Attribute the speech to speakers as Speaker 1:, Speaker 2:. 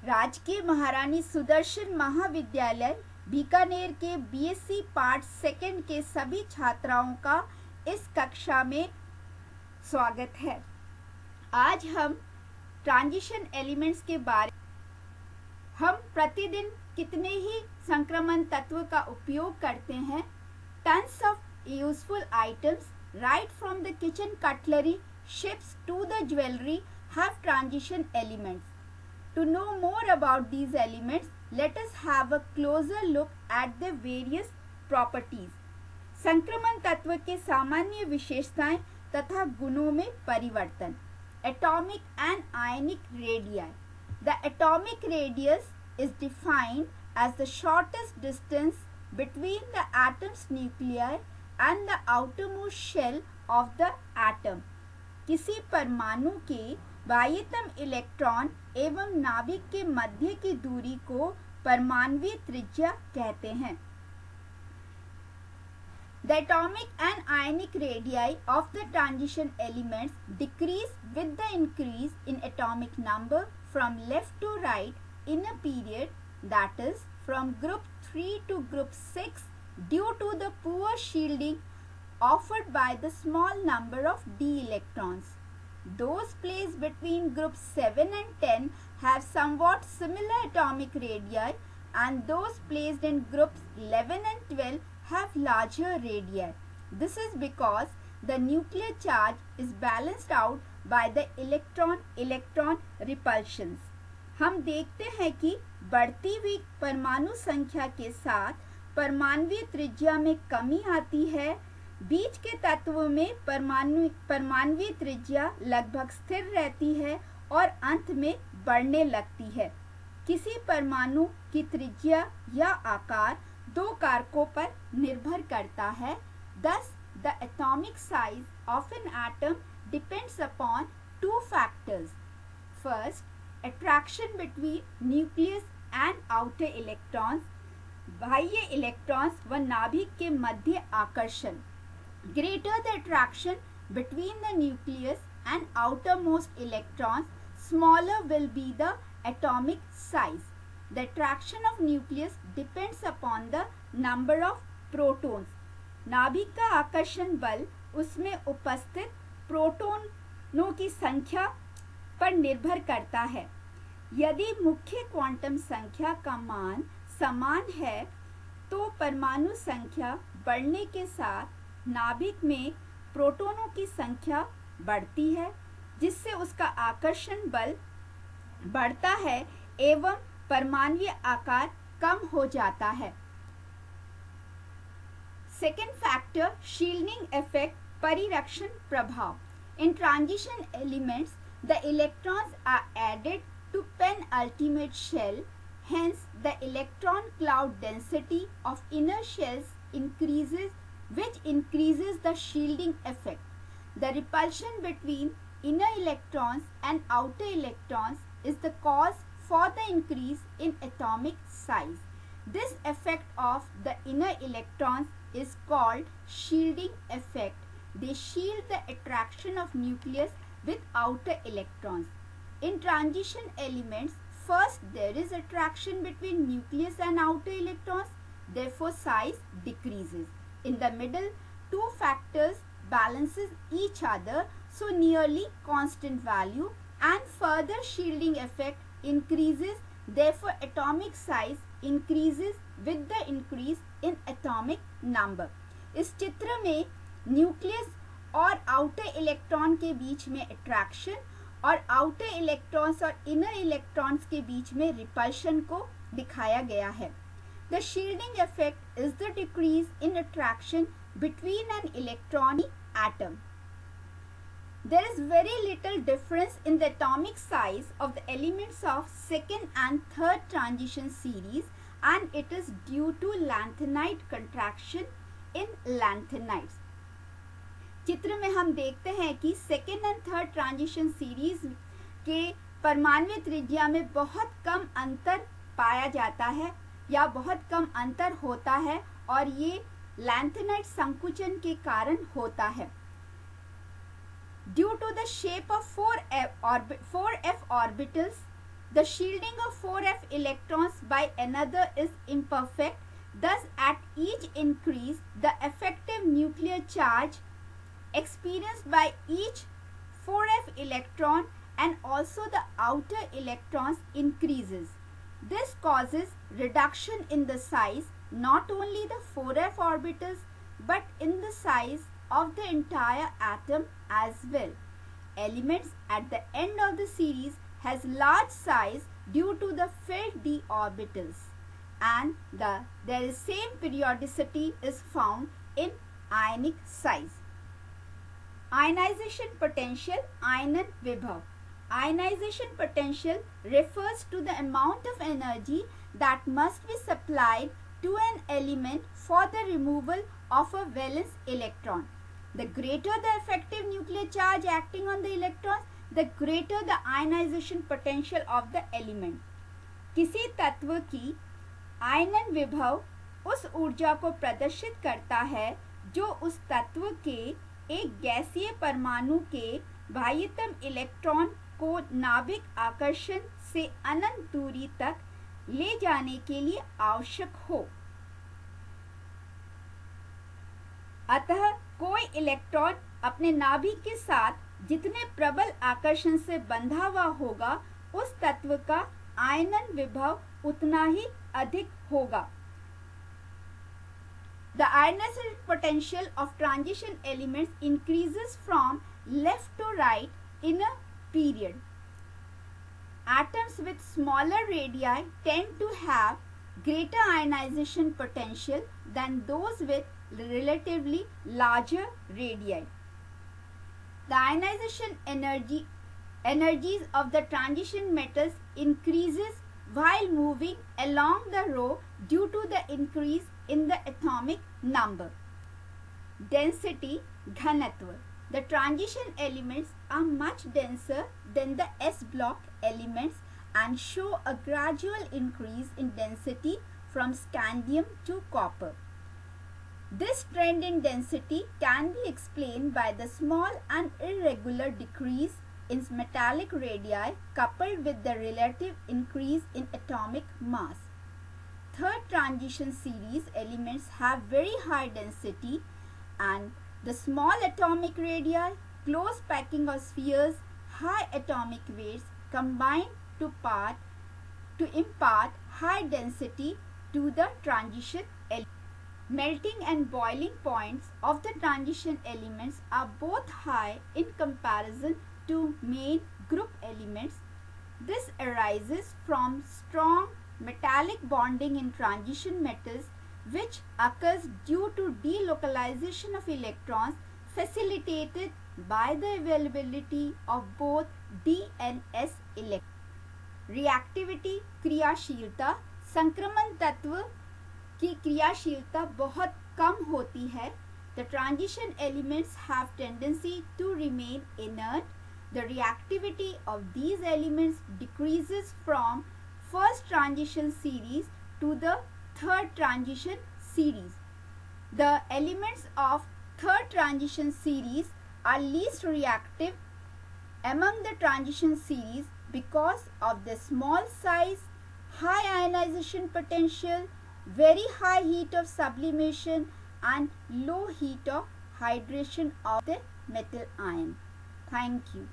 Speaker 1: राजकीय महारानी सुदर्शन महाविद्यालय बीकानेर के बीएससी पार्ट सेकंड के सभी छात्राओं का इस कक्षा में स्वागत है। आज हम ट्रांजिशन एलिमेंट्स के बारे हम प्रतिदिन कितने ही संक्रमण तत्व का उपयोग करते हैं। Tons of useful items right from the kitchen cutlery ships to the jewelry have transition elements. To know more about these elements, let us have a closer look at their various properties. संक्रमण तत्व के सामान्य विशेषताएं तथा गुणों में परिवर्तन। Atomic and ionic radii. The atomic radius is defined as the shortest distance between the atom's nuclei and the outermost shell of the atom. किसी परमाणु के बाह्यतम इलेक्ट्रॉन एवं नाभिक के मध्य की दूरी को परमाणुवीय त्रिज्या कहते हैं। The atomic and ionic radii of the transition elements decrease with the increase in atomic number from left to right in a period, that is from group 3 to group 6, due to the poor shielding offered by the small number of d electrons. Those placed between groups 7 and 10 have somewhat similar atomic radii, and those placed in groups 11 and 12 have larger radii. This is because the nuclear charge is balanced out by the electron repulsions. हम देखते हैं कि बढ़ती हुई परमाणु संख्या के साथ परमाणुवीय त्रिज्या में कमी आती है। बीच के तत्वों में परमाणुवीय त्रिज्या लगभग स्थिर रहती है और अंत में बढ़ने लगती है। किसी परमाणु की त्रिज्या या आकार दो कारकों पर निर्भर करता है। Thus, the atomic size of an atom depends upon two factors. First, attraction between nucleus and outer electrons. बाह्य इलेक्ट्रॉन्स व नाभिक के मध्य आकर्षण। Greater the attraction between the nucleus and outermost electrons, smaller will be the atomic size. The attraction of nucleus depends upon the number of protons. नाभिक का आकर्षण बल उसमें उपस्थित प्रोटॉनों की संख्या पर निर्भर करता है। यदि मुख्य क्वांटम संख्या का मान समान है तो परमाणु संख्या बढ़ने के साथ नाभिक में प्रोटॉनों की संख्या बढ़ती है, जिससे उसका आकर्षण बल बढ़ता है एवं परमाणुवीय आकार कम हो जाता है। सेकेंड फैक्टर, शील्डिंग इफेक्ट, परिरक्षण प्रभाव। In transition elements the electrons are added to penultimate shell, hence the electron cloud density of inner shells increases, which increases the shielding effect. The repulsion between inner electrons and outer electrons is the cause for the increase in atomic size. This effect of the inner electrons is called shielding effect. They shield the attraction of nucleus with outer electrons. In transition elements, first there is attraction between nucleus and outer electrons, therefore size decreases. In the middle, two factors balances each other, so nearly constant value, and further shielding effect increases, therefore atomic size increases with the increase in atomic number. इस चित्र में nucleus और outer electron के बीच में attraction और outer electrons और inner electrons के बीच में रिपल्शन को दिखाया गया है। The shielding effect is the decrease in attraction between an electronic atom. There is very little difference in the atomic size of the elements of second and third transition series, and it is due to lanthanide contraction in lanthanides. चित्र में हम देखते हैं कि second and third transition series के परमाणुवीय त्रिज्या में बहुत कम अंतर पाया जाता है या बहुत कम अंतर होता है, और ये लैंथेनाइड संकुचन के कारण होता है। Due to the shape of 4f orbitals, The shielding of 4f electrons by another is imperfect. Thus, at each increase, the effective nuclear charge experienced by each 4f electron and also the outer electrons increases. This causes reduction in the size not only the 4f orbitals but in the size of the entire atom as well. Elements at the end of the series has large size due to the filled d orbitals, and there is same periodicity is found in ionic size. Ionization potential, Ion Vibhav. Ionization potential refers to the amount of energy that must be supplied to an element for the removal of a valence electron. The greater the effective nuclear charge acting on the electrons, the greater the ionization potential of the element. किसी तत्व की आयनन विभव उस ऊर्जा को प्रदर्शित करता है जो उस तत्व के एक गैसीय परमाणु के बाह्यतम इलेक्ट्रॉन को नाभिक आकर्षण से अनंत दूरी तक ले जाने के लिए आवश्यक हो। अतः कोई इलेक्ट्रॉन अपने नाभिक के साथ जितने प्रबल आकर्षण से बंधा हुआ होगा उस तत्व का आयनन विभव उतना ही अधिक होगा। The ionization potential of transition elements increases from left to right in a period. Atoms with smaller radii tend to have greater ionization potential than those with relatively larger radii. The ionization energies of the transition metals increases while moving along the row due to the increase in the atomic number. Density, Ghanatva. The transition elements are much denser than the S block elements and show a gradual increase in density from scandium to copper. This trend in density can be explained by the small and irregular decrease in metallic radii coupled with the relative increase in atomic mass. Third transition series elements have very high density and the small atomic radii, close packing of spheres, high atomic weights combine to impart high density to the transition elements. Melting and boiling points of the transition elements are both high in comparison to main group elements. This arises from strong metallic bonding in transition metals which occurs due to delocalization of electrons facilitated by the availability of both d and s electrons. Reactivity, क्रियाशीलता, संक्रमण तत्व की क्रियाशीलता बहुत कम होती है. The transition elements have tendency to remain inert. The reactivity of these elements decreases from first transition series to the third transition series. The elements of third transition series are least reactive among the transition series because of the small size, high ionization potential, very high heat of sublimation and low heat of hydration of the metal ion. Thank you.